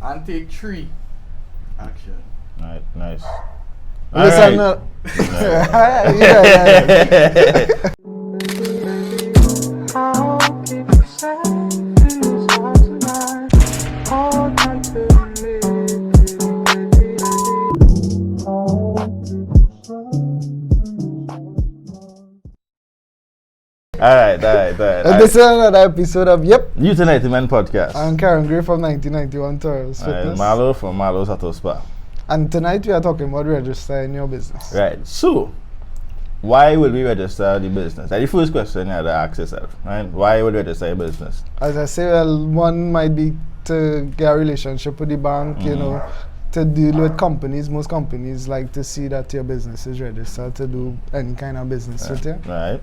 And take 3. Action. Right, nice. Listen, Alright. yeah. Alright. And this is another episode of Youth Enlightenment Podcast. I'm Karen Gray from 1991 Tours Fitness. Marlo from Marlo's Auto Spa. And tonight we are talking about registering your business. Right. So, why would we register the business? That's the first question you have to ask yourself, right? Why would we register a business? As I say, well, one might be to get a relationship with the bank, you know, to deal with companies. Most companies like to see that your business is registered to do any kind of business with you. Right.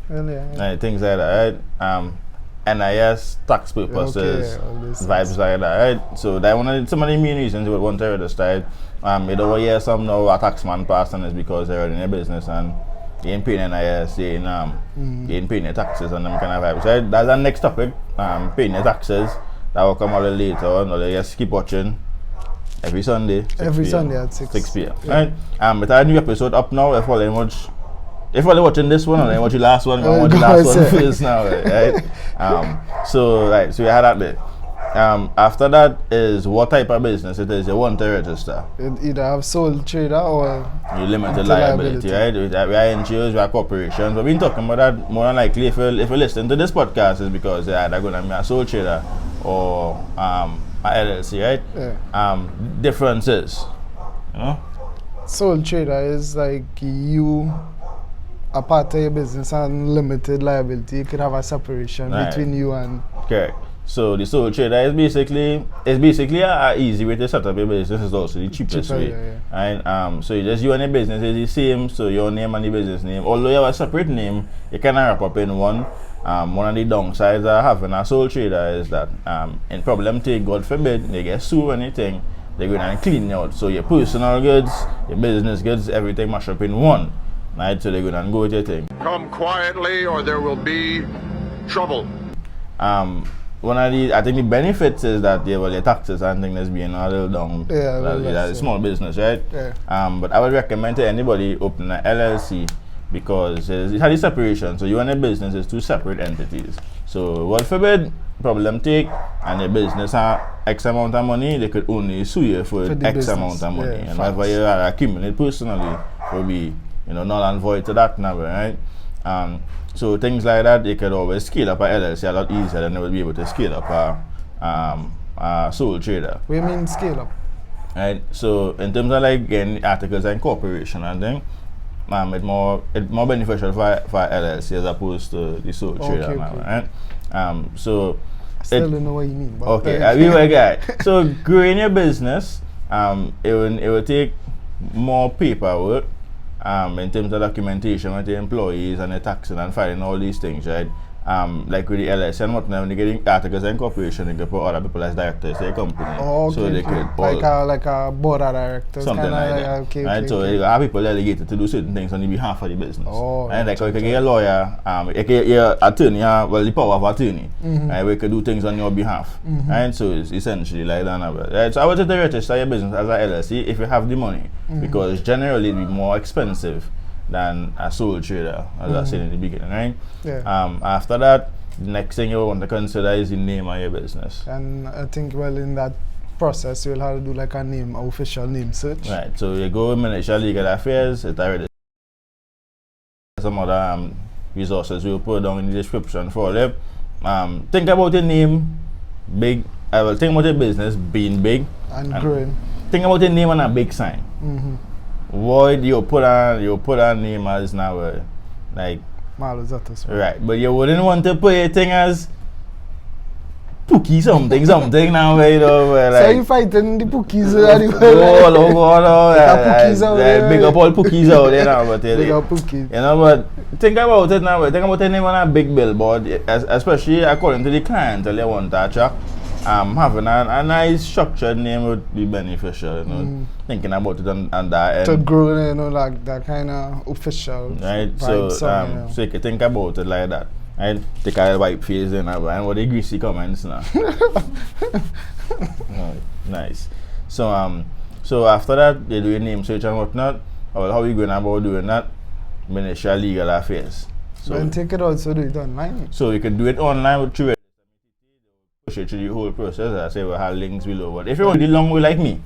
Well, yeah. Right, things like that, right? NIS, tax purposes, vibes like that, right? So that one of some of the main reasons you would want to register. You don't hear some now a taxman passing is because they're running a business and you ain't paying NIS, you ain't paying your taxes and them kind of vibes. So that's the next topic, paying your taxes. That will come a little later on, or just keep watching every Sunday. Every Sunday at 6 p.m. Yeah. Right? With our new episode up now, if you're watching this one or then watch the last one, watch the last one first now, right? So we had that bit. After that is what type of business it is you want to register. It either have sole trader or you limited liability, right? We are NGOs, we are corporations. We've been talking about that more than likely if you listen to this podcast is because they're either going to be a sole trader or a LLC, right? Yeah. Differences, you know? Sole trader is like you a part of your business and limited liability. You could have a separation between you and. Correct. So the sole trader is basically a easy way to set up your business. It's also the cheapest way. Yeah. And so you and your business is the same. So your name and the business name, although you have a separate name, you can wrap up in one. One of the downsides of having a sole trader is that in problem take, God forbid, they get sued or anything, they're going to clean you out. So your personal goods, your business goods, everything mash up in one. Right, so they're going to go with your thing. Come quietly or there will be trouble. One of the benefits is that your taxes and things is being a little down. Yeah, that's a small business, right? Yeah. But I would recommend to anybody open an LLC because it has a separation. So you and a business is two separate entities. So what forbid problem take and the business have X amount of money, they could only sue you for X business. amount of money. Yeah, and whatever you accumulate personally will be null and void to that number, right? So things like that, you could always scale up a LLC a lot easier than they would be able to scale up a sole trader. What do you mean scale up? Right. So in terms of like getting articles and incorporation and thing, it's more beneficial for LLC as opposed to the sole trader, right? So I still don't know what you mean. But okay, we were guy. So growing your business, it will take more paperwork. In terms of documentation with the employees and the taxing and filing all these things, right? Like with the LS and whatnot, when they getting articles and incorporation, they could put other people as directors to the company. Oh, okay, so they could like a board of directors. Something like that. Okay, so you have people delegated to do certain things on the behalf of the business. Oh, and like you can get a lawyer, you can get your attorney, the power of attorney, right? We could do things on your behalf. And so it's essentially like that. Right? So I would say to register your business as a LLC if you have the money, because generally it will be more expensive than a sole trader, as I said in the beginning, right? Yeah. After that, the next thing you want to consider is the name of your business. And I think, well, in that process, you'll have to do like an official name search. Right. So you go Ministry of Legal Affairs, it's already some other resources we'll put down in the description for you. Think about your name, big. I will think about your business being big and growing. Think about your name on a big sign. Why do you put a name as now like Marlo's Auto Spa. Right, but you wouldn't want to put your thing as Pookie something now, like, so you fighting the Pookies big up all Pookies out there now, but big up Pookies. But think about it now, think about your name on a big billboard, especially according to the clientele you want to attract. Having a nice structured name would be beneficial, thinking about it on that end. To grow, like that kind of official. Right, so you can think about it like that. Right, take a white face and what the greasy comments now. Nice. So after that, you do your name search and whatnot. Well, how are you going about doing that? Ministry of Legal Affairs. So and take it also do it online. So you can do it online with through push it through the whole process. I say we'll have links below. But if you want the long way like me,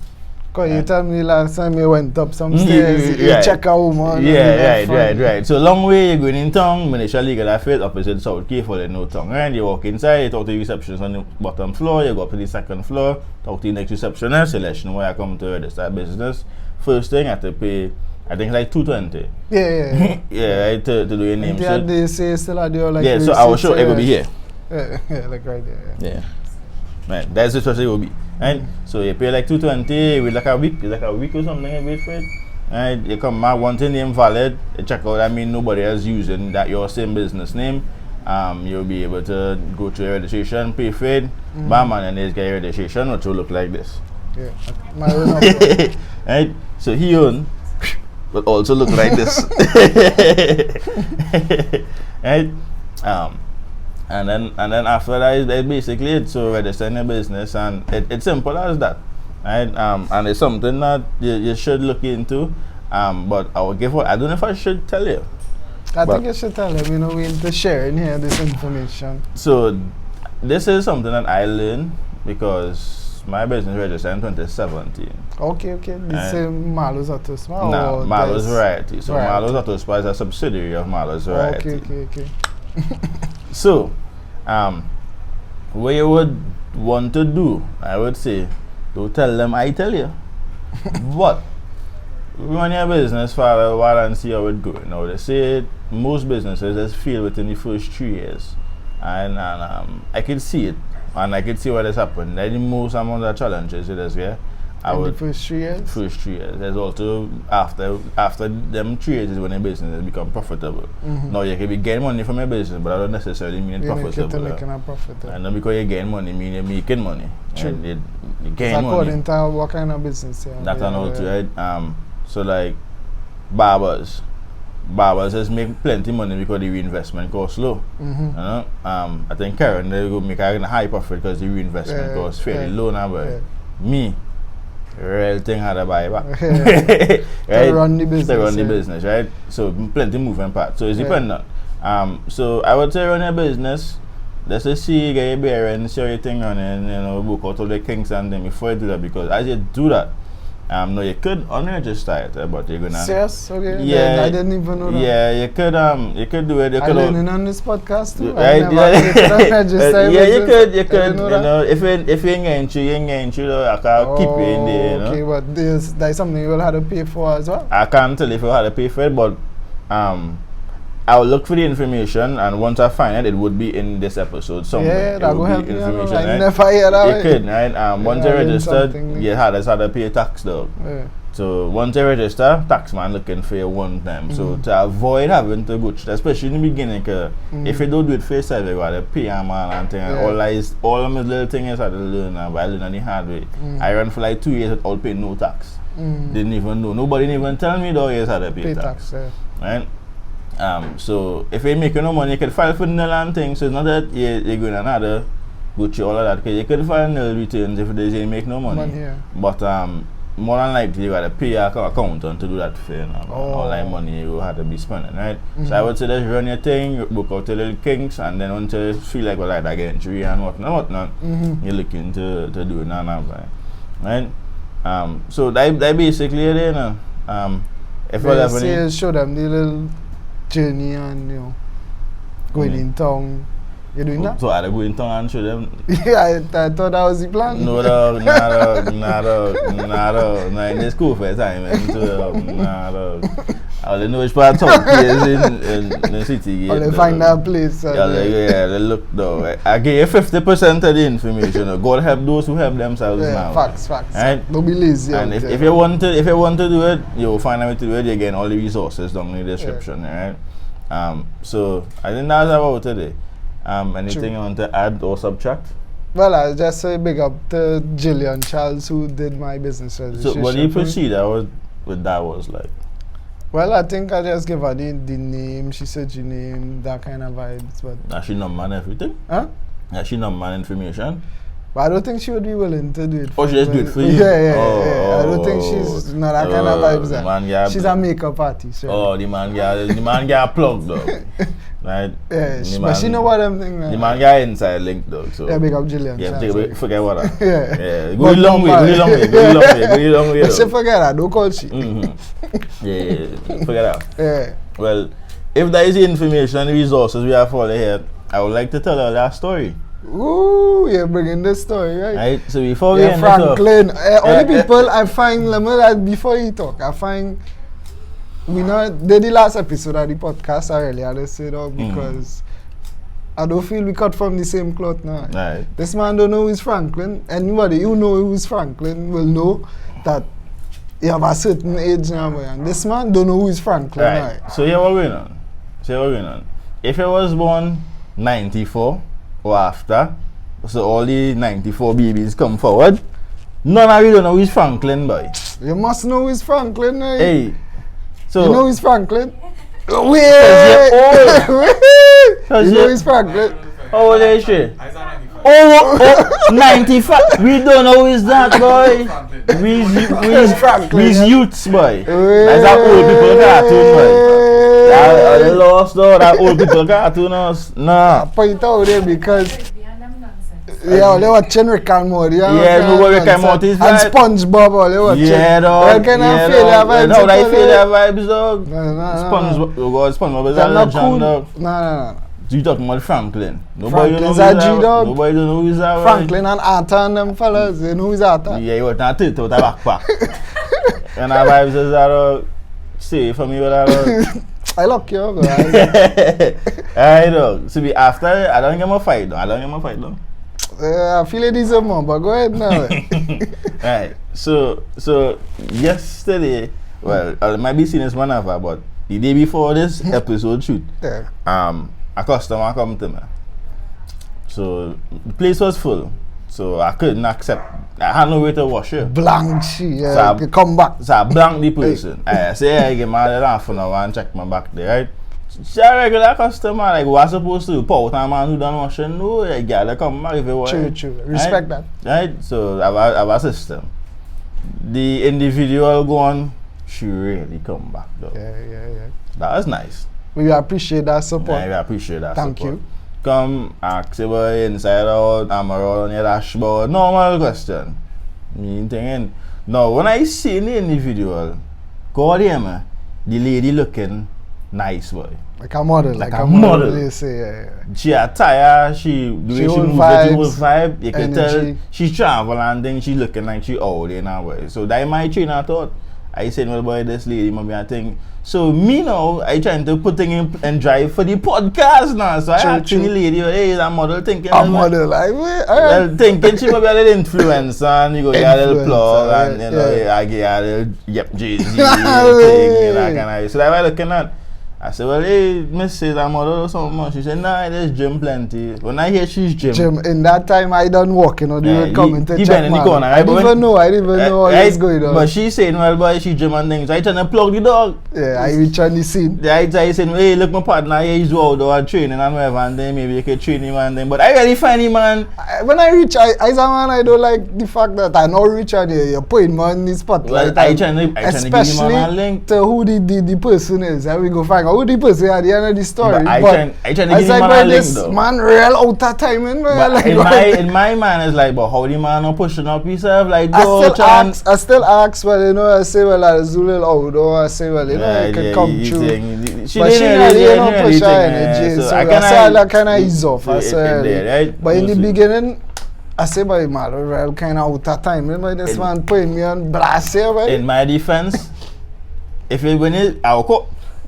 because you tell me last time you went up some stairs, you check a woman. Yeah, right. So long way you're going in town, Ministry of Legal Affairs opposite South Key for the no tongue. Right? You walk inside, you talk to the receptionist on the bottom floor, you go up to the second floor, talk to the next receptionist, you let you know where I come to register business. First thing I have to pay, I think like $220. Yeah. Yeah, right, to do your name. So they say still are there like yeah, so I will show it will be here. Yeah, like right there. Yeah. Right, that's the what it will be. Right? So you pay like $220 with like a week or something, you wait for it. Right? You come back, want your name valid, you check out, I mean nobody else using that your same business name. You'll be able to go to your registration, pay for it, bam, and then get your registration, which will look like this. Yeah, my own number. Right? So he own will also look like this. Right? And then after that is basically it. So registering your business, and it's simple as that, right? And it's something that you should look into. But I will I don't know if I should tell you. I think you should tell them. You know, we need to share in here this information. So this is something that I learned because my business registered in 2017. Okay. This is Marlo's Auto Spa? No, Marlo's Variety. So Marlo's Auto Spa is a subsidiary of Marlo's Variety. Okay. So, what you would want to do, I would say, don't tell them I tell you. But run your business for a while and see how it goes. Now they say most businesses just fail within the first 3 years, and I can see it, and I can see what has happened. The most amount of challenges it is, yeah. The first 3 years? First 3 years. There's also after them 3 years is when a business has become profitable. Now you can be getting money from your business, but that don't necessarily mean it's profitable. Making a profit. And not because you're getting money mean you're making money. True. And you getting money. According to what kind of business? Yeah. That's another right? So like barbers just make plenty money because the reinvestment costs low. You know? I think Karen they go make a high profit because the reinvestment costs fairly low now, but me. Real thing had to buy back. Right? To run the business, right? So plenty moving parts. So it's dependent. So I would say run your business. Let's just see you get your bearings, see everything running, you know, book out all the kinks and them before you do that, because as you do that, no, you could unregister it, but you're gonna. Serious? Okay. Yeah, I didn't even know that. Yeah, you could do it. You could. learning on this podcast too. Right? Yeah, you could. You know, if you ain't you I can keep you in there. You know? Okay, but there's something you will have to pay for as well. I can't tell if you had to pay for it, but I'll look for the information, and once I find it, it would be in this episode somewhere. Yeah, that will help me. Right? I never hear that. You could, right? Once you registered, you had to pay tax though. Yeah. So once you register, taxman looking for you one time. So to avoid having to go through, especially in the beginning, if you don't do it for yourself, you got to pay a man and thing. All of my little things I had to learn, but I learned the hard way. I ran for like 2 years without paying no tax. Didn't even know. Nobody didn't even tell me though you had to pay tax. Right? So if you're making no money, you can file for nil and things. So it's not that you're going to go through all of that. Because you could file nil returns if you make no money. But more than likely you got to pay your accountant to do that for you. All that money you have to be spending, right? So I would say just run your thing, book out your little kinks, and then once you feel like I get injury and whatnot, you're looking to do it now, right? So that basically it, you know. If you show them the little journey and, you know, going in town. You're doing that? So I go in town and show them? Yeah, I thought that was the plan. No, dog. No, in the school for a time. I only know which part of town is in the city. I'll find that place. Yeah, look though. I give you 50% of the information. God help those who help themselves now. Facts. Right? Don't be lazy. And if you want to do it, you'll find a way to do it. You get all the resources down in the description, right? So I think that's about today. Anything you want to add or subtract? Well, I'll just say big up to Jillian Charles who did my business registration. So what do you procedure with that was like? Well, I think I just give her the name, she said your name, that kind of vibes. But Has she number and everything? Huh? Has she number and information? But I don't think she would be willing to do it. Oh, she just do it for you? Yeah. I don't think she's not that kind of vibes. She's a makeup artist. Right? Oh, the man get plugged though. Right? Yeah, but she know what I'm thinking. The man got inside link though. So yeah, big up Jillian. Yeah, forget what that. Yeah. Go a long way. But she forget that, don't call she. Yeah, forget that. Yeah. Well, if there is the information and resources we have for here, I would like to tell her that story. Ooh, you're bringing this story, right? Right, so before we end Franklin, all the people I find, before you talk, I find we did the last episode of the podcast earlier, they said because I don't feel we cut from the same cloth now. Right. This man don't know who is Franklin. Anybody who know who is Franklin will know that you have a certain age now, and this man don't know who is Franklin. Right. So here what going on. If I was born 94 or after, so all the 94 babies come forward, none of you don't know who is Franklin, boy. You must know who is Franklin, right? Hey. So you know who is Franklin? Wait! You know who is Franklin? How old is she? 95. We don't know who is that, boy. We's youths, boy. That's that old people cartoon, boy. That lost though, that old people cartoon us. Nah. I point out there because they watching Rick and Morty. Yeah, no what Rick and Morty is and SpongeBob, all they watching. Yeah, dog. What kind of failure vibes? No, they failure vibes, dog. No. SpongeBob is a legend, dog. No. You talking about Franklin? Franklin's a G-dog. Nobody don't know who's that. Franklin and Arthur and them fellas, they know who's Arthur. Yeah, you want to take out a backpack. And our vibes is that, say for me, what that. I lock you up, guys. Alright, dog. So after, I don't get my fight, though. I feel it is a more, but go ahead now. Right. So yesterday, well, I might be seen as one of her, but the day before this episode shoot, a customer come to me. So the place was full. So I couldn't accept. I had no way to wash it. Blank she, yeah. So I come back. So I blanked the person. I say, I give my half an hour and check my back there, right? She a regular customer, like what supposed to do? Pout and man who done washing? No, a girl come back if you want. True. Respect that. Right? So I have a system. The individual go on, she really come back though. Yeah. That was nice. We appreciate that support. Yeah, we appreciate that Thank support. you. Come ask about inside out, I'm around on your dashboard. Normal question. Me thinking. Now when I see the individual, God hear me, the lady looking nice, boy. Like a model. Like a model. They say, yeah. She attire, the way she moves, the whole vibe. You can tell she travel and then she looking like she old in her way. So that my trainer thought. I said, well, boy, this lady, maybe I think. So me now, I trying to put things in drive for the podcast now. So I asked the lady, hey, is a model thinking? A model, like, well, thinking she might be a little influencer and you go get a little plug and, you know, I get a little, yep, Jay-Z thing, and that kind of. So that's why I looking at. I said, well, hey, Miss says I'm model or something. She said, nah, there's gym plenty. When I hear she's gym. In that time, I done walking or they were coming to check in the corner, right? I didn't even know what was going on. But she saying, well, boy, she gym and things. I trying to plug the dog. Yeah, I reach on the scene. I saying, hey, look, my partner, he's outdoor training and whatever, and then maybe you can train him and then. But I really find him, man. When I reach, I don't like the fact that I know reach on you're putting me on the spotlight. Well, I trying to give him a link. To who the person is. And we go find out who the person is. The end of the story. But I trying to give him a link this though. Man real out of timing, man. But like, in my mind is like, but how the man not pushing up himself like I still ask, well, you know, I say, well, I was a little outdoor. I say, well, you know, you can come through. She but she didn't really push her energy. So I kind of ease off. But in the beginning, I say, but man, real kind of out of timing. But this man putting me on blast here, right? In my defense,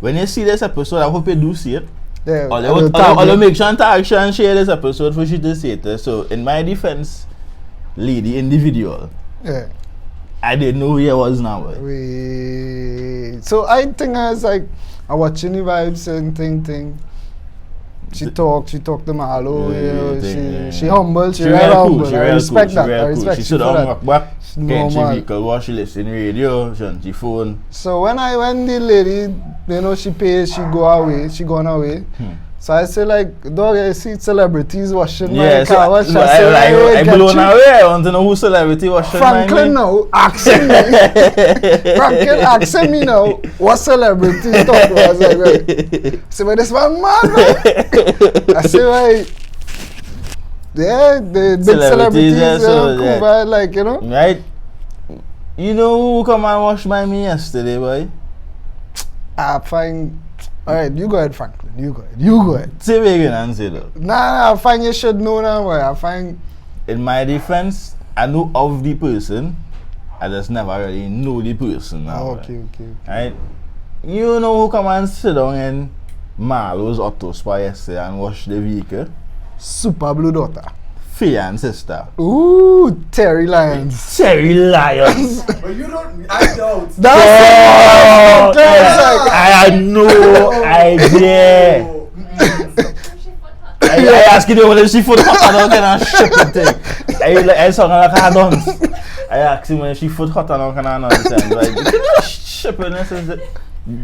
when you see this episode, I hope you do see it. Yeah, I'll make sure to action share this episode for you to see it. So in my defense, lady individual. Yeah. I didn't know who he was now. So I think I was like, I watching the vibes and thing. She talked to Malo, she humble, she real humble. I respect that. I respect she sit down, walk back, normal. she vehicle wash, she listen radio, she on the phone. So when the lady, you know, she pays, she go on her way, So I say like, dog, I see celebrities washing Yeah, my so car wash. I blown away. I want to know who celebrity washing Franklin now asking me. Franklin asking me now what celebrity talk was. I was like, right. I say, but this man mad, man. I say, right. Yeah, the big celebrities, yeah, so, cool, yeah. man, like, you know. Right? You know who come and wash by me yesterday, boy? I find. Alright, you go ahead, Franklin. You go ahead. Say what you can say though. Nah, I find you should know now, boy. I find. In my defense, I know of the person. I just never really know the person now. Oh, okay. Right? You know who come and sit down in Marlowe's Auto Spa yesterday and wash the vehicle? Super Blue Daughter. Fia and sister. Ooh, Terry Lyons. Terry Lyons. But you don't. I don't. That's I had no idea. I asked you whether she foot hot and can I ship the thing. I saw her like I don't. I asked him when she foot hot and can I understand. Like, shipping this is it.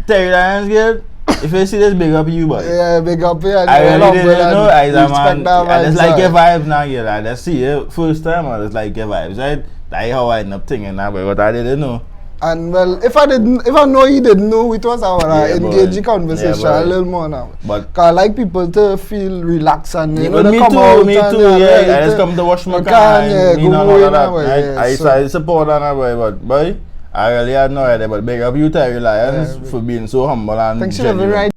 Terry Lyons, good. If you see this, big up you, boy. Yeah, big up here. I really didn't know. I just like your vibe. vibes now, yeah. I just see it first time. I just like your vibes, right? That's how I end up thinking that way, but I didn't know. And well, if I know you didn't know, it was our engaging conversation a little more now. But cause I like people to feel relaxed and you yeah, know, but they me come too, out me and too. Yeah, I just come to wash my car. Yeah, You know, go all that. away, yeah, I so. support that way, but boy, I really had no idea. But big up you, Terry Lyons, for being so humble and think she have a right.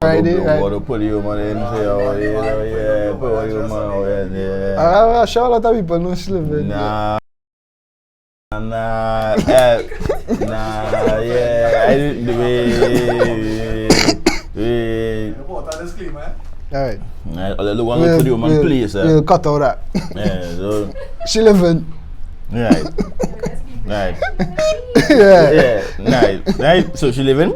Friday, right? What to put you on in, say, oh, yeah, put you on in, yeah. I'm sure a lot of people know she live in. Nah, yeah, I didn't do it. Report on this claim, man. Alright. I'll look one for you, man, please, we'll cut out that. Yeah, so, She live in. right. Right. Yeah. Right. So she live in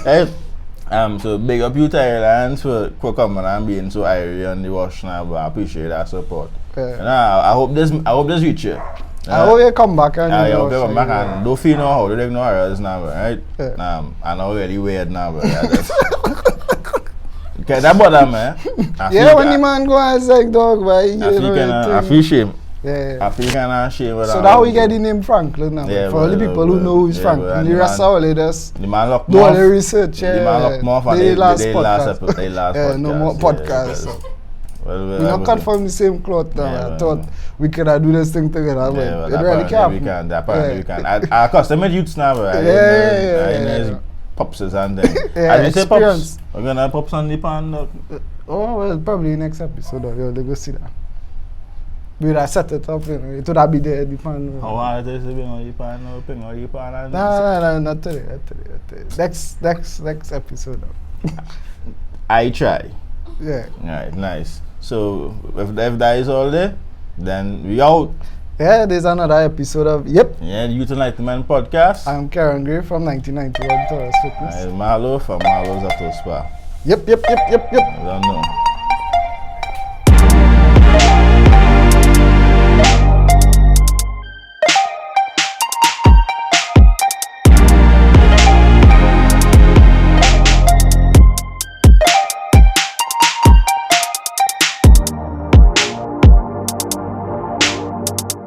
right. So big up you, Terry Lyons, for coming and being so airy on the wash now, but I appreciate that support. Yeah. And I hope this reach you. I hope you come back and I hope you come back and don't feel no how to ignore us now, right? Yeah. I'm already weird now, but okay, that bother man. Yeah, when the man go and say dog, boy, I feel shame. Yeah. I feel kind of shame. So that's how we get the name Franklin now. Yeah, for all the people who know who's Franklin. The rest of all of us the man locked do all off. the research. Yeah. The man locked me off and they last last podcast. No more podcasts. Yeah, So. We not cut from the same cloth now. Yeah, I thought we could do this thing together, but it really can't. We can. Apparently we can. I custom youths now, right? Yeah. Pops and then. Yeah, As you say experience. pops, we're gonna pops on the pan. Oh well, probably next episode. They go see that. We would have set it up, you know. It would have been there before. How hard it is to bring on the pan, ping on the pan. No, not today. Next episode. I try. Yeah. Right, nice. So if that is all there, then we out. Yeah, there's another episode of Yeah, Youth Enlightenment Podcast. I'm Karen Gray from 1991 Taurus Fitness. Marlo from Marlowe's Auto Spa. Yep. I don't know.